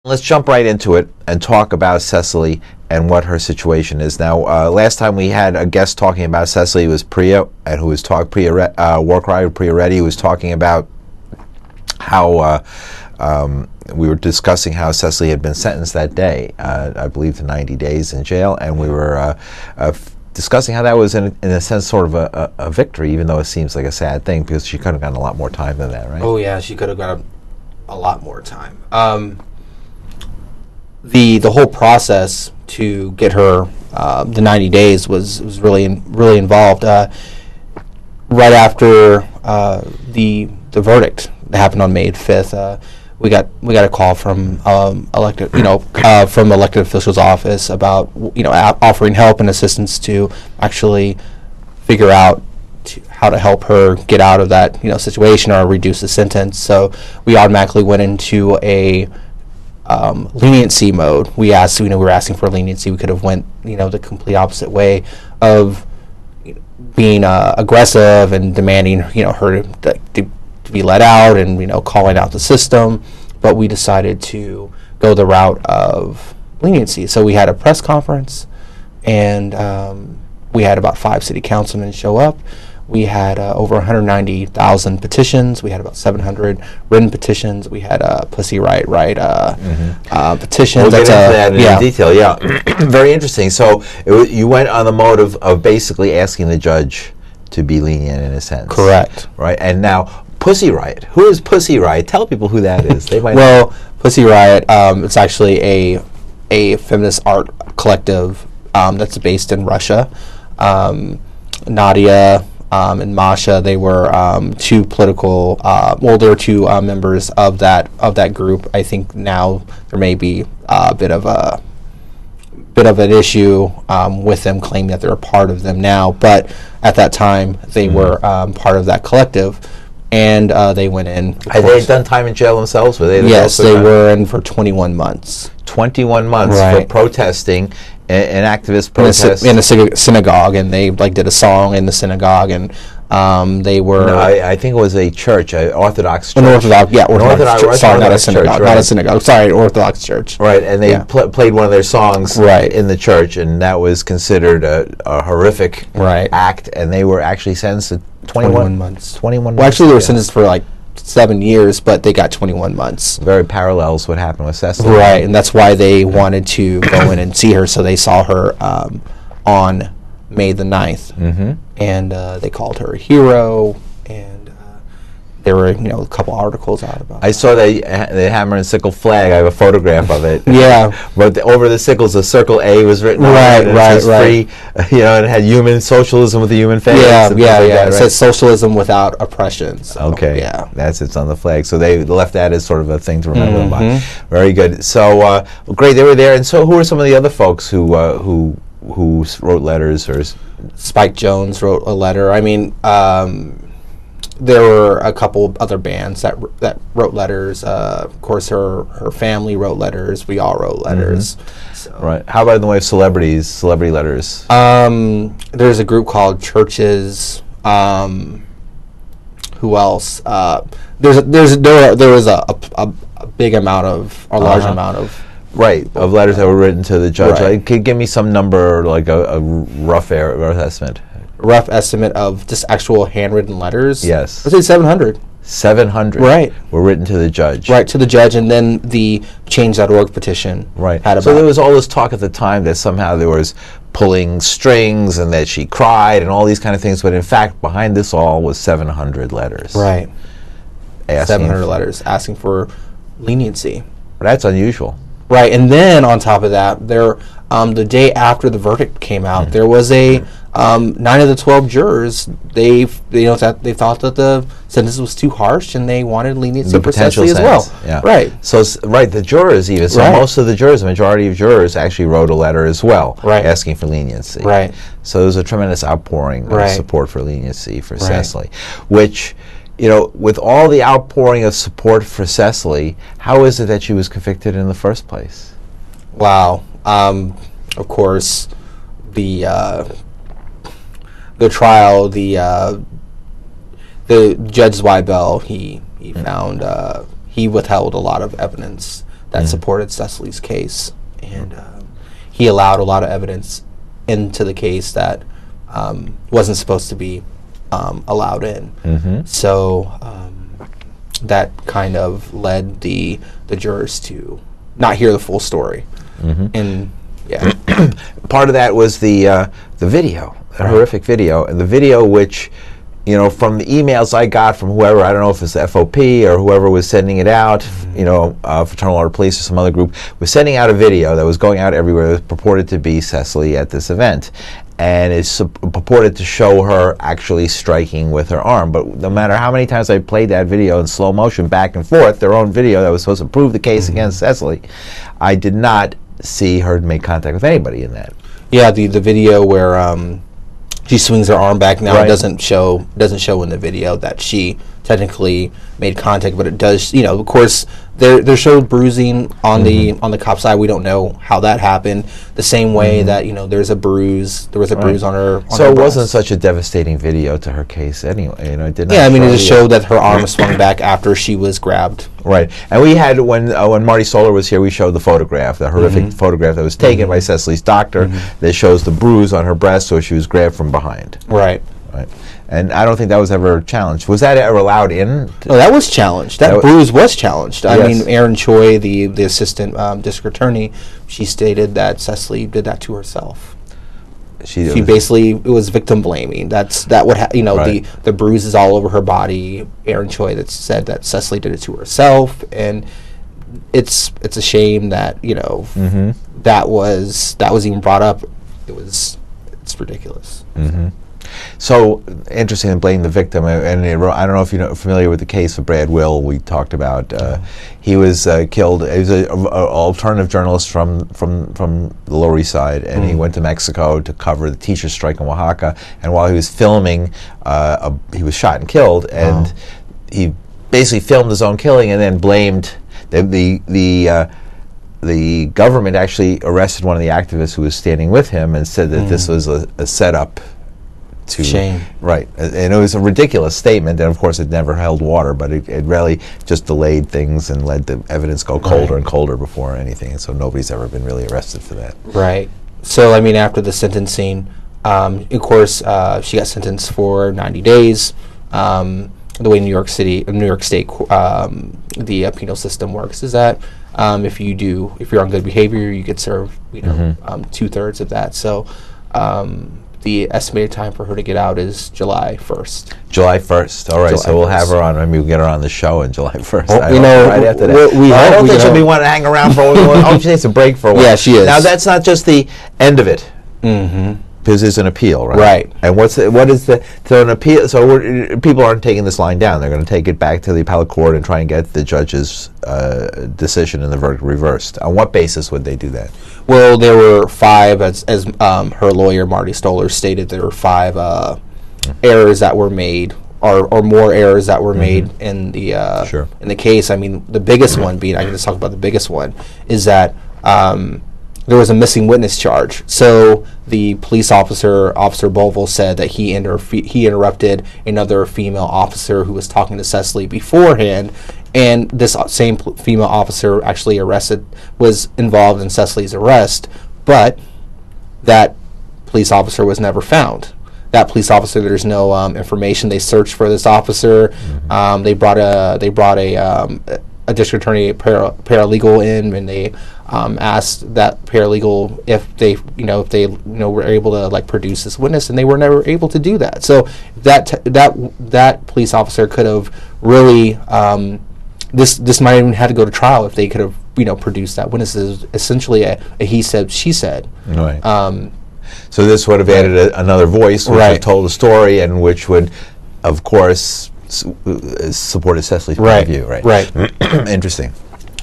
Let's jump right into it and talk about Cecily and what her situation is now. Last time we had a guest talking about Cecily was Priya, and who was war cry Priya Reddy, who was talking about how we were discussing how Cecily had been sentenced that day, I believe, to 90 days in jail, and we were discussing how that was, in a sense, sort of a victory, even though it seems like a sad thing, because she could have gotten a lot more time than that, right? Oh yeah, she could have got a lot more time. The whole process to get her the 90 days was really involved. Right after the verdict that happened on May 5th, we got a call from from elected officials' office about offering help and assistance to actually figure out how to help her get out of that situation or reduce the sentence. So we automatically went into a leniency mode. We were asking for leniency. We could have went the complete opposite way of being aggressive and demanding her to be let out and calling out the system, but we decided to go the route of leniency. So we had a press conference, and we had about 5 city councilmen show up. We had over 190,000 petitions. We had about 700 written petitions. We had a Pussy Riot petition. We'll get into that in detail, yeah. Very interesting. So you went on the mode of basically asking the judge to be lenient in a sense. Correct. Right. And now, Pussy Riot. Who is Pussy Riot? Tell people who that is. They might know. Pussy Riot, it's actually a feminist art collective that's based in Russia. Nadia and Masha, they were two political. They were two members of that group. I think now there may be a bit of an issue with them claiming that they're a part of them now, but at that time they were part of that collective, and they went in. Had they done time in jail themselves? Yes, they were in for 21 months. 21 months for protesting. An activist protest in a synagogue, and they did a song in the synagogue, and they were. No, I think it was a church, an Orthodox church. Orthodox church. Sorry, not a synagogue. Not a synagogue. Sorry, Orthodox church. Right, and they played one of their songs in the church, and that was considered a horrific act, and they were actually sentenced to 21 months. 21 months. Well, actually, they were sentenced for 7 years, but they got 21 months. Very parallels what happened with Cecily. Right, and that's why they wanted to go in and see her, so they saw her on May the 9th, and they called her a hero, and there were a couple articles out about I saw the hammer and sickle flag. I have a photograph of it. But over the sickles, the circle A was written on it, and it says free, and it had human socialism with a human face. It says socialism without oppression. So, it's on the flag. So they left that as sort of a thing to remember them by. Very good. So great, they were there. And so who were some of the other folks who wrote letters? Or Spike Jones wrote a letter. I mean, there were a couple other bands that wrote letters. Of course, her family wrote letters. We all wrote letters. So. Right. How about in the way of celebrity letters? There's a group called Churches. Who else? There was a big amount of large amount of. Of letters that were written to the judge. Could give me some number, like a rough estimate. Rough estimate of just actual handwritten letters? Yes. Let's say 700. 700 were written to the judge. Right, to the judge, and then the Change.org petition. So there was all this talk at the time that somehow there was pulling strings and that she cried and all these kind of things, but in fact, behind this all was 700 letters. 700 letters asking for leniency. That's unusual. Right, and then on top of that, the day after the verdict came out, there was a 9 of the 12 jurors. They thought that the sentence was too harsh, and they wanted leniency for Cecily as well. So the jurors even. So most of the jurors, the majority of jurors, actually wrote a letter as well, asking for leniency. So there was a tremendous outpouring of support for leniency for Cecily, which. With all the outpouring of support for Cecily, how is it that she was convicted in the first place? Wow. Of course, the trial, the Judge Zweibel, he found he withheld a lot of evidence that supported Cecily's case, and he allowed a lot of evidence into the case that wasn't supposed to be allowed in. So that kind of led the jurors to not hear the full story. And yeah, part of that was the video, the horrific video, and the video which, you know, from the emails I got from whoever, I don't know if it's the FOP or whoever was sending it out, you know, Fraternal Order Police or some other group, was sending out a video that was going out everywhere that was purported to be Cecily at this event. And it's purported to show her actually striking with her arm. But no matter how many times I played that video in slow motion back and forth, their own video that was supposed to prove the case against Cecily, I did not see her make contact with anybody in that. Yeah, the video where she swings her arm back. Now it doesn't show in the video that she technically made contact, but it does. You know, of course, there showed bruising on the cop side. We don't know how that happened. The same way that, you know, there's a bruise. There was a bruise on her. So it wasn't such a devastating video to her case anyway. You know, it did not. Yeah, I mean, it just showed that her arm was swung back after she was grabbed. Right, and we had when Marty Solar was here, we showed the photograph, the horrific photograph that was taken by Cecily's doctor that shows the bruise on her breast, so she was grabbed from behind. Right. Right. And I don't think that was ever challenged. Was that ever allowed in? No, that was challenged. That bruise was challenged. I mean, Erin Choi, the assistant district attorney, she stated that Cecily did that to herself. She basically, it was victim blaming. That would you know, the bruises all over her body. Erin Choi that said that Cecily did it to herself, and it's a shame that, you know, that was even brought up. It's ridiculous. So interesting in blaming the victim, and I don't know if you're familiar with the case of Brad Will. We talked about he was killed. He was an alternative journalist from the Lower East Side, and he went to Mexico to cover the teacher strike in Oaxaca. And while he was filming, he was shot and killed. And he basically filmed his own killing and then blamed the government. Actually arrested one of the activists who was standing with him and said that this was a setup. Shame. Right. And it was a ridiculous statement, and of course it never held water, but it really just delayed things and let the evidence go colder and colder before anything, and so nobody's ever been really arrested for that. Right. So, I mean, after the sentencing, of course, she got sentenced for 90 days. The way New York State, the penal system works is that if you're on good behavior, you could serve, you know, 2/3 of that. So, the estimated time for her to get out is July 1st. July 1st. All right, so we'll have her on. Maybe we'll get her on the show on July 1st. Well, you know, right after that. I don't think she'll be wanting to hang around for a while. Oh, she takes a break for a while. Yeah, she is. Now, that's not just the end of it. Because there's an appeal, right? Right. And what is so an appeal? So people aren't taking this line down. They're going to take it back to the appellate court and try and get the judge's decision and the verdict reversed. On what basis would they do that? Well, there were 5, as her lawyer Marty Stoller stated, there were 5 errors that were made, or more errors that were made in the in the case. I mean, the biggest one being, I can just talk about the biggest one, is that there was a missing witness charge. So the police officer, Officer Bovell, said that he interrupted another female officer who was talking to Cecily beforehand, and this same female officer actually was involved in Cecily's arrest, but that police officer was never found. That police officer, there's no information. They searched for this officer. They brought a district attorney, paralegal in, and they asked that paralegal if they were able to like produce this witness, and they were never able to do that. So that police officer could have really this might even have to go to trial if they could have produced that witness. Is essentially a he said she said. Right. So this would have added another voice which would have told the story, and which would, of course, supported Cecily's point of view, right? Right. Interesting.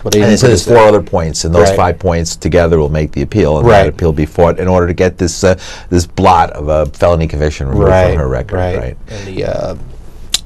And so there's 4 other points, and those 5 points together will make the appeal, and that appeal be fought in order to get this this blot of a felony conviction removed from her record, right?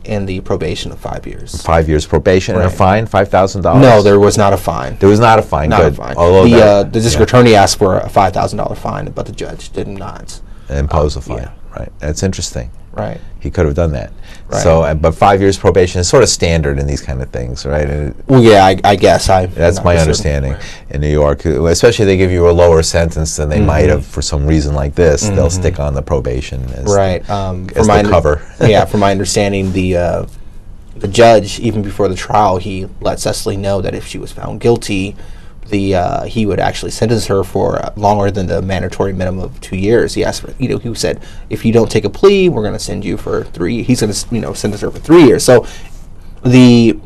And the probation of 5 years. 5 years probation and a fine, $5,000. No, there was not a fine. There was not a fine. Not a fine. Although the district attorney asked for a $5,000 fine, but the judge did not impose a fine. Right. That's interesting. Right. He could have done that. Right. So, but 5 years probation is sort of standard in these kind of things, right? And Well, yeah, I guess that's my understanding in New York. Especially if they give you a lower sentence than they might have for some reason like this, they'll stick on the probation as right. as the cover. Yeah, from my understanding, the judge, even before the trial, he let Cecily know that if she was found guilty, he would actually sentence her for longer than the mandatory minimum of 2 years. He asked for, he said, if you don't take a plea, we're going to send you for 3. He's going to, sentence her for 3 years. So the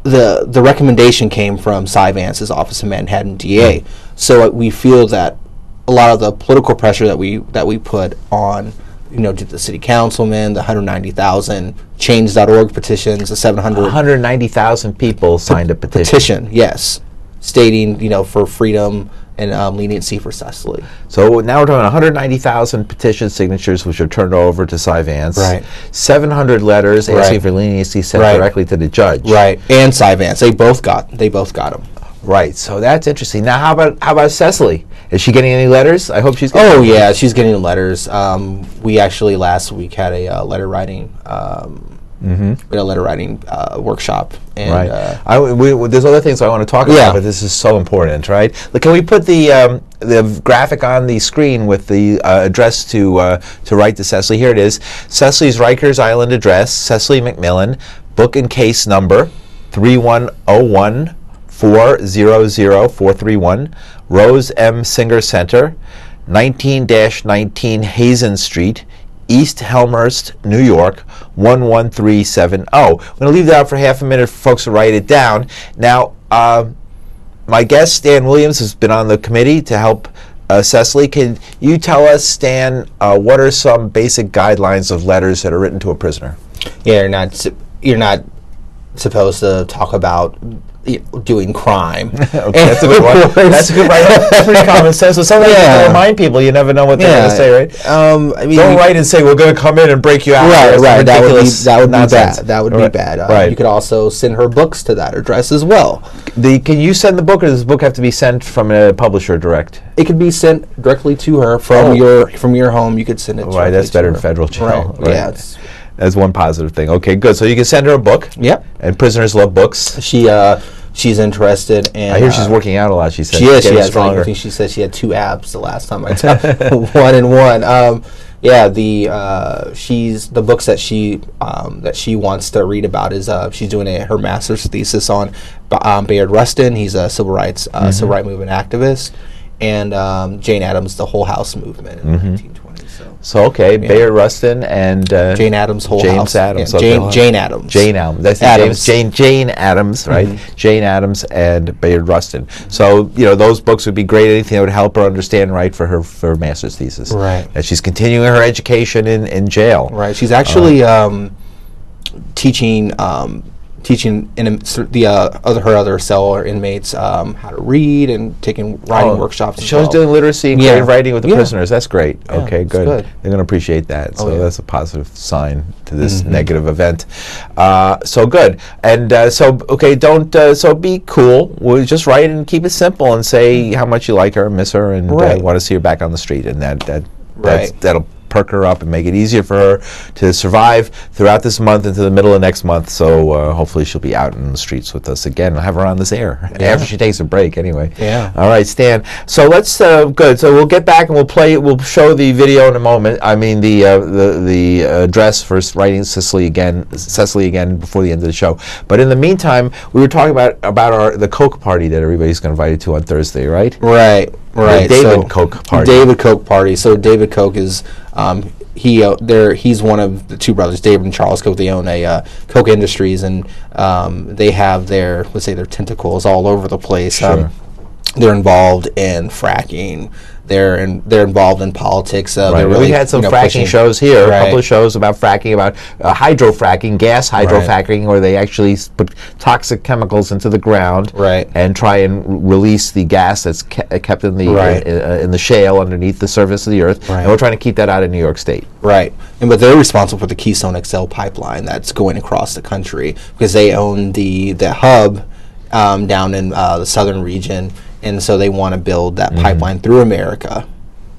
recommendation came from Cy Vance's office in Manhattan DA. So we feel that a lot of the political pressure that we put on, to the city councilmen, the 190,000 Change.org petitions, the 190,000 people signed a petition. Yes, stating, for freedom and leniency for Cecily. So now we're talking 190,000 petition signatures, which are turned over to Cy Vance. Right. 700 letters asking for leniency sent directly to the judge. Right. And Cy Vance, they both got them. Right. So that's interesting. Now, how about Cecily? Is she getting any letters? I hope she's getting. Oh yeah, she's getting letters. We actually last week had a letter writing. We had a letter writing workshop. And, there's other things I want to talk about, but this is so important, right? Can we put the graphic on the screen with the address to write to Cecily? Here it is. Cecily's Rikers Island address, Cecily McMillan, book and case number 3101 400-431, Rose M. Singer Center, 19-19 Hazen Street, East Helmhurst, New York, 11370. I'm going to leave that out for half a minute for folks to write it down. Now, my guest, Stan Williams, has been on the committee to help Cecily. Can you tell us, Stan, what are some basic guidelines of letters that are written to a prisoner? Yeah, you're not supposed to talk about doing crime. Okay, that's a good one. That's a good one. That's pretty common sense. So sometimes you remind people, you never know what they're going to say, right? Don't write and say, we're going to come in and break you out. Right. That would be bad. That would be bad. Right. You could also send her books to that address as well. Can you send the book, or does the book have to be sent from a publisher direct? It could be sent directly to her from your home. You could send it. Right. That's better than federal jail. Right. Yeah. That's one positive thing. Okay, good. So you can send her a book. Yep. And prisoners love books. She's interested, and I hear she's working out a lot. She said she is. She has. Stronger. I think she said she had 2 abs the last time I talked. 1 and 1. The books that she wants to read about is she's doing her master's thesis on Bayard Rustin. He's a civil rights movement activist, and Jane Addams, the Whole House movement in the 1920s. So Bayard Rustin and Jane Addams, Whole House. Adams. Yeah, Jane Addams. Jane Addams. That's Addams. Jane Addams, right? Jane Addams and Bayard Rustin. So those books would be great. Anything that would help her understand for her master's thesis. Right. And she's continuing her education in jail. Right. She's actually teaching her other cell inmates how to read and taking writing workshops. She was doing literacy and creative writing with the prisoners. That's great. Yeah, okay, good. They're going to appreciate that. So that's a positive sign to this negative event. So good. And so be cool. We'll just write and keep it simple and say how much you like her, miss her, and want to see her back on the street. And that'll perk her up and make it easier for her to survive throughout this month into the middle of next month. So hopefully she'll be out in the streets with us again. We'll have her on this air after she takes a break anyway. Yeah. All right, Stan. So let's good. So we'll get back and we'll play. We'll show the video in a moment. I mean the address for writing Cecily again before the end of the show. But in the meantime, we were talking about the Coke party that everybody's going to invite you to on Thursday, right? Right. The David Koch party. David Koch party. So David Koch is he's one of the 2 brothers, David and Charles Koch. They own a Koch Industries, and they have their tentacles all over the place. Sure. They're involved in fracking. They're involved in politics. We had some fracking shows here, a couple of shows about fracking, about hydrofracking, gas hydrofracking, where they actually put toxic chemicals into the ground and try and release the gas that's kept in the shale underneath the surface of the earth. And we're trying to keep that out of New York State. Right. But they're responsible for the Keystone XL pipeline that's going across the country, because they own the hub down in the southern region. And so they want to build that pipeline through America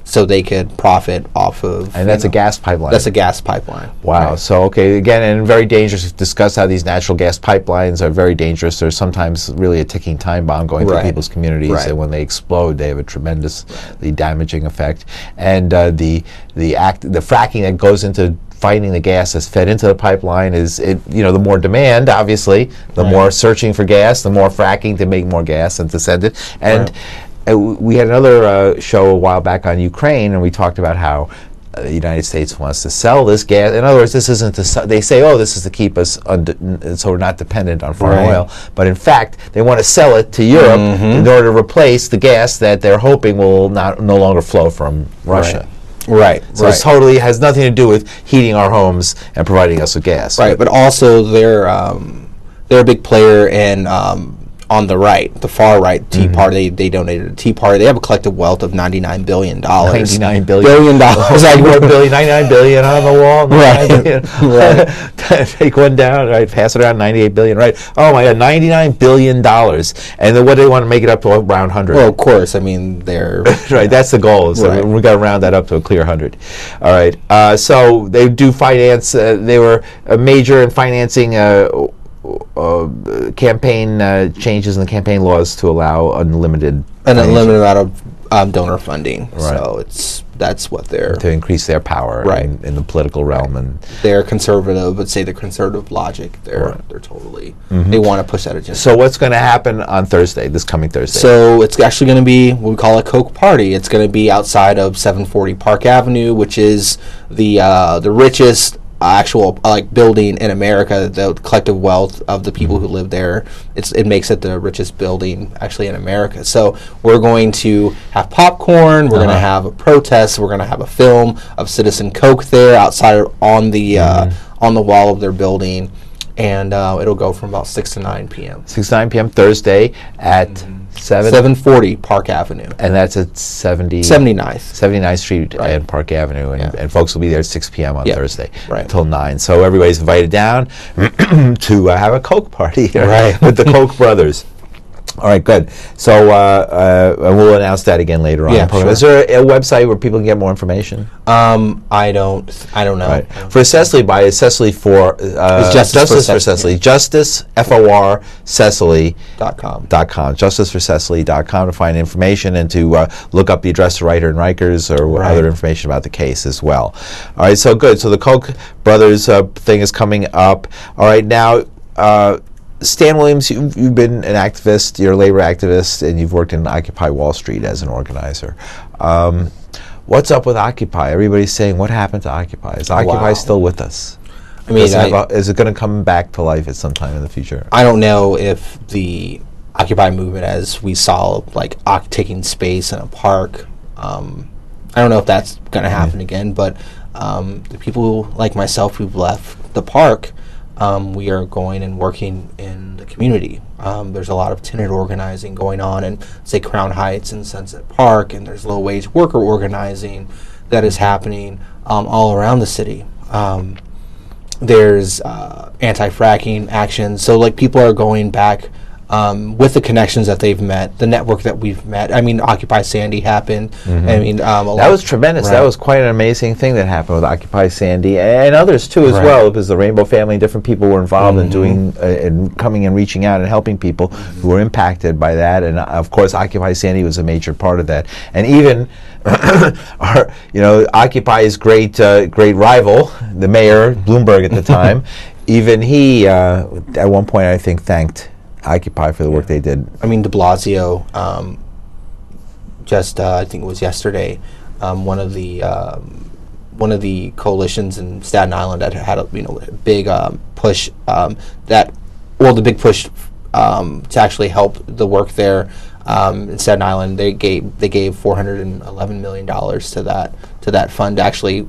so they could profit off of. And that's a gas pipeline. That's a gas pipeline. Wow. Right. So, okay, again, and very dangerous. We've discussed how these natural gas pipelines are very dangerous. They're sometimes really a ticking time bomb going through people's communities, and when they explode, they have a tremendously damaging effect. And the fracking that goes into finding the gas that's fed into the pipeline is, the more demand, obviously, the more searching for gas, the more fracking to make more gas and to send it. And we had another show a while back on Ukraine, and we talked about how the United States wants to sell this gas. In other words, this isn't to they say, oh, this is to keep us so we're not dependent on foreign oil. But in fact, they want to sell it to Europe in order to replace the gas that they're hoping will no longer flow from Russia. Right. So it totally has nothing to do with heating our homes and providing us with gas. Right, but also they're a big player in on the right, the far right Tea Party. They donated to Tea Party. They have a collective wealth of $99 billion. $99 billion. Like $1 billion, $99 billion on the wall. Right. Take one down, right? Pass it around, $98 billion, right? Oh my God, $99 billion. And then what do they want to make it up to around 100? Well, of course. I mean, they're right. That's the goal. So we got to round that up to a clear 100. All right. So they do finance. They were a major in financing. Campaign changes in the campaign laws to allow unlimited amount of donor funding. So that's what they're to increase their power in the political realm, and they're conservative. But say the conservative logic, they're totally they want to push that agenda. So what's going to happen on Thursday? This coming Thursday? So it's actually going to be what we call a Coke party. It's going to be outside of 740 Park Avenue, which is the richest actual building in America. The collective wealth of the people who live there, it makes it the richest building actually in America. So we're going to have popcorn, we're going to have a protest, we're going to have a film of Citizen Coke there outside on the wall of their building, and it'll go from about 6 to 9 p.m. 6 to 9 p.m. Thursday at 740 Park Avenue. And that's at 79th 79th Street and Park Avenue. And folks will be there at 6 p.m. on Thursday until 9. So everybody's invited down to have a Coke party with the Koch brothers. All right, good. So and we'll announce that again later on. Sure. Is there a website where people can get more information? I don't know. Right. For Cecily, by Cecily for Justice for Cecily. Justice FOR Cecily.com. JusticeForCecily.com to find information and to look up the address to write her in Rikers or other information about the case as well. All right, so good. So the Koch brothers thing is coming up. All right, now. Stan Williams, you've been an activist, you're a labor activist, and you've worked in Occupy Wall Street as an organizer. What's up with Occupy? Everybody's saying, what happened to Occupy? Is Occupy still with us? I mean, is it going to come back to life at some time in the future? I don't know if the Occupy movement, as we saw, taking space in a park, I don't know if that's going to happen again, but the people like myself who've left the park, we are going and working in the community. There's a lot of tenant organizing going on in, say, Crown Heights and Sunset Park, and there's low-wage worker organizing that is happening all around the city. There's anti-fracking actions. So, people are going back with the connections that they've met, the network that we've met. I mean, Occupy Sandy happened. I mean, that was tremendous. That was quite an amazing thing that happened with Occupy Sandy and others too as well, because the Rainbow Family, different people were involved in doing and coming and reaching out and helping people who were impacted by that. And of course, Occupy Sandy was a major part of that. And even Occupy's great rival, the mayor Bloomberg at the time, even he at one point I think thanked Occupy for the work they did. I mean, de Blasio, I think it was yesterday, one of the coalitions in Staten Island that had a big push the big push to actually help the work there in Staten Island. They gave $411 million to that fund to actually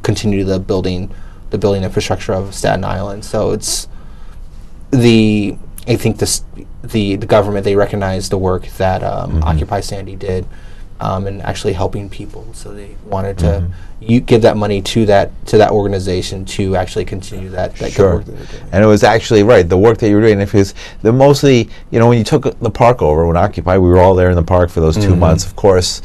continue the building infrastructure of Staten Island. So it's I think the government, they recognized the work that Occupy Sandy did in actually helping people. So they wanted to give that money to that organization to actually continue that good work that they're doing. And it was actually the work that you were doing. Because mostly, when you took the park over when Occupy, we were all there in the park for those 2 months. Of course,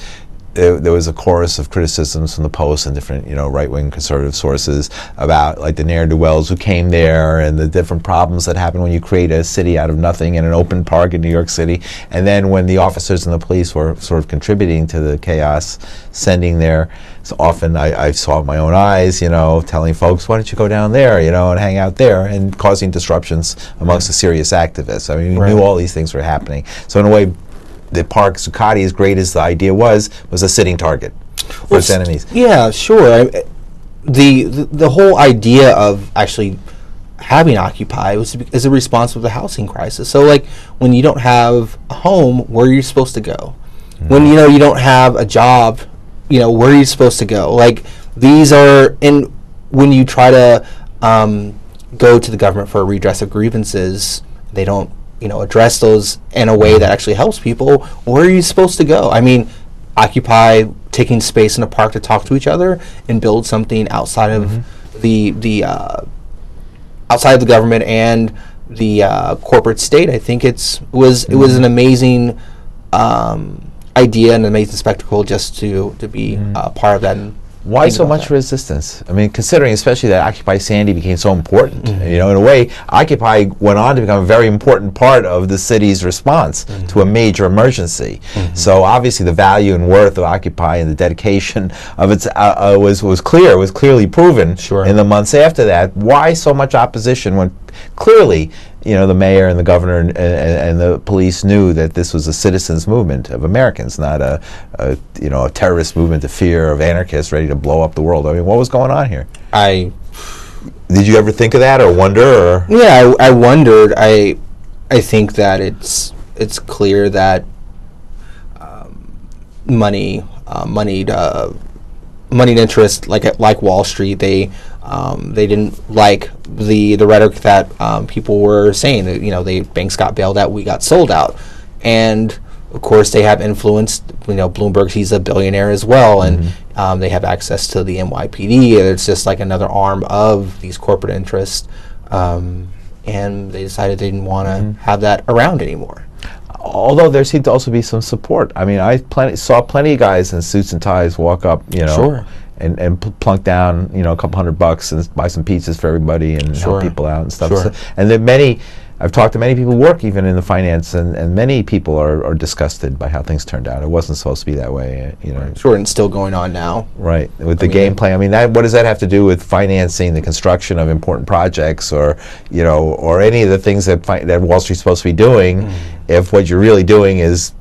there was a chorus of criticisms from the Post and different, right-wing conservative sources about like the ne'er-do-wells who came there and the different problems that happen when you create a city out of nothing in an open park in New York City. And then when the officers and the police were sort of contributing to the chaos, sending there. So often I saw with my own eyes, telling folks, why don't you go down there, and hang out there, and causing disruptions amongst the serious activists. I mean, we knew all these things were happening. So in a way, the park Zuccotti, as great as the idea was a sitting target for its enemies. Yeah, sure. The whole idea of actually having Occupy is a response to the housing crisis. So, like, when you don't have a home, where are you supposed to go? When you don't have a job, where are you supposed to go? Like, these are when you try to go to the government for a redress of grievances, they don't address those in a way that actually helps people. Where are you supposed to go? I mean, Occupy taking space in a park to talk to each other and build something outside of the outside of the government and the corporate state. I think it was an amazing idea and an amazing spectacle just to be part of that. And why so much resistance? I mean, considering especially that Occupy Sandy became so important. In a way, Occupy went on to become a very important part of the city's response to a major emergency. So obviously the value and worth of Occupy and the dedication of its was clearly proven in the months after that. Why so much opposition when clearly the mayor and the governor and the police knew that this was a citizens' movement of Americans, not a terrorist movement of fear of anarchists ready to blow up the world? I mean, what was going on here? Did you ever think of that or wonder? Or? Yeah, I wondered. I think that it's clear that moneyed interest, like Wall Street, they didn't like the rhetoric that people were saying. Banks got bailed out, we got sold out, and of course they have influence. Bloomberg, he's a billionaire as well, and they have access to the NYPD. It's just like another arm of these corporate interests, and they decided they didn't want to have that around anymore. Although there seemed to also be some support. I mean, I saw plenty of guys in suits and ties walk up, and plunk down, a couple $100 and buy some pizzas for everybody and help people out and stuff. So, and then I've talked to many people who work even in the finance, and many people are disgusted by how things turned out. It wasn't supposed to be that way, Sure, and it's still going on now. Right, with the game plan. I mean, what does that have to do with financing the construction of important projects, or any of the things that Wall Street's supposed to be doing, if what you're really doing is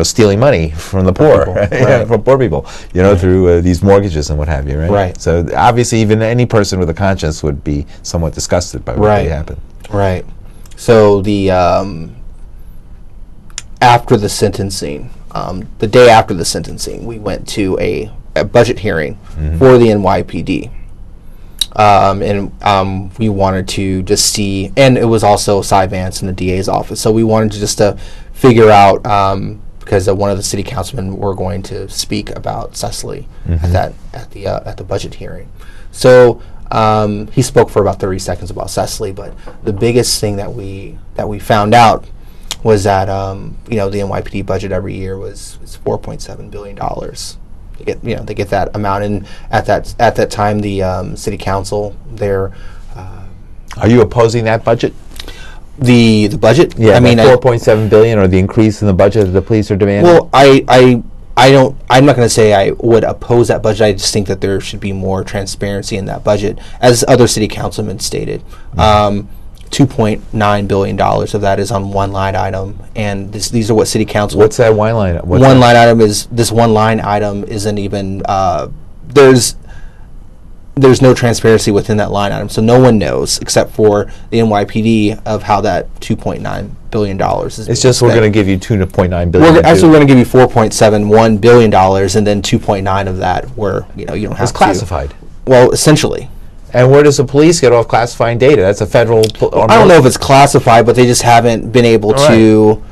stealing money from the poor, from poor people, through these mortgages and what have you, right? Right. So obviously, even any person with a conscience would be somewhat disgusted by what really happened. Right. So the after the sentencing, the day after the sentencing, we went to a budget hearing for the NYPD. And we wanted to just see, and it was also Cy Vance in the DA's office. So we wanted to just figure out, because one of the city councilmen were going to speak about Cecily at the budget hearing. So he spoke for about 30 seconds about Cecily, but the biggest thing that we found out was that the NYPD budget every year is $4.7 billion. They get that amount, and at that time the city council there. Are you opposing that budget? The budget? Yeah, I mean, $4.7 billion, or the increase in the budget that the police are demanding. Well, I'm not going to say I would oppose that budget. I just think that there should be more transparency in that budget, as other city councilmen stated. $2.9 billion of that is on one line item, and these are what city council. What's that one line? Line item is this one line item isn't even there's no transparency within that line item, so no one knows except for the NYPD of how that $2.9 billion is. It's just spent. We're going to give you $2.9 billion. We're going to give you $4.71 billion, and then 2.9 of that where you don't have. It's classified. Well, essentially. And where does the police get off classifying data? That's a federal. I don't know if it's classified, but they just haven't been able to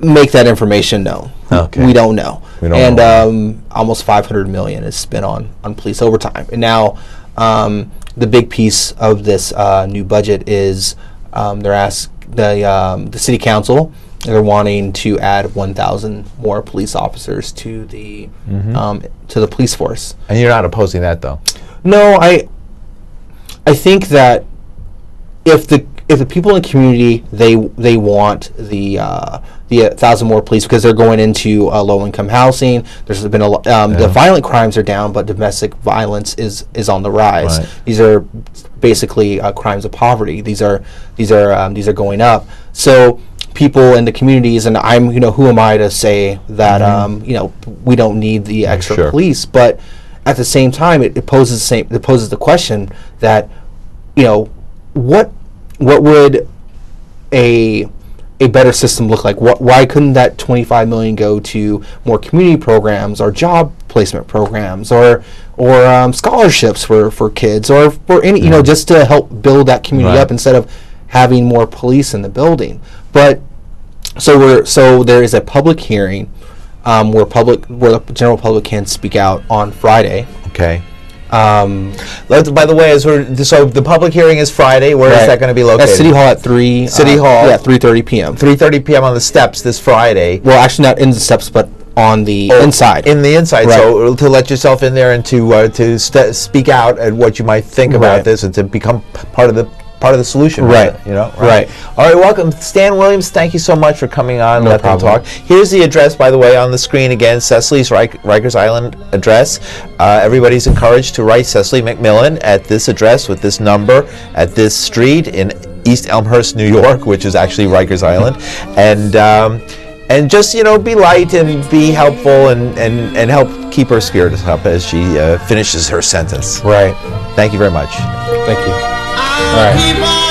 make that information known. Okay. We don't know. Almost $500 million is spent on police overtime. And now the big piece of this new budget is the city council they're wanting to add 1,000 more police officers to the police force. And you're not opposing that, though? No, I think that if the people in the community they want the 1,000 more police because they're going into low income housing. There's been a lot. The violent crimes are down, but domestic violence is on the rise. Right. These are basically crimes of poverty. These are going up. So people in the communities, and I'm who am I to say that we don't need the extra police, but at the same time it poses the question that what would a better system look like? Why couldn't that $25 million go to more community programs or job placement programs or scholarships for kids or for any just to help build that community up instead of having more police in the building? But so there is a public hearing where the general public can speak out on Friday. Okay. By the way, so the public hearing is Friday. Where is that going to be located? At City Hall at 3. City Hall. Yeah, 3:30 p.m. 3:30 p.m. on the steps this Friday. Well, actually, not in the steps, but on the inside. In the inside, right. So to let yourself in there and to speak out at what you might think about this and to become part of the solution, right? Right. All right, welcome, Stan Williams. Thank you so much for coming on. No Let problem. Them talk. Here's the address, by the way, on the screen again. Cecily's Rikers Island address. Everybody's encouraged to write Cecily McMillan at this address with this number at this street in East Elmhurst, New York, which is actually Rikers Island, and just be light and be helpful and help keep her spirits up as she finishes her sentence. Right. Thank you very much. Thank you. All right.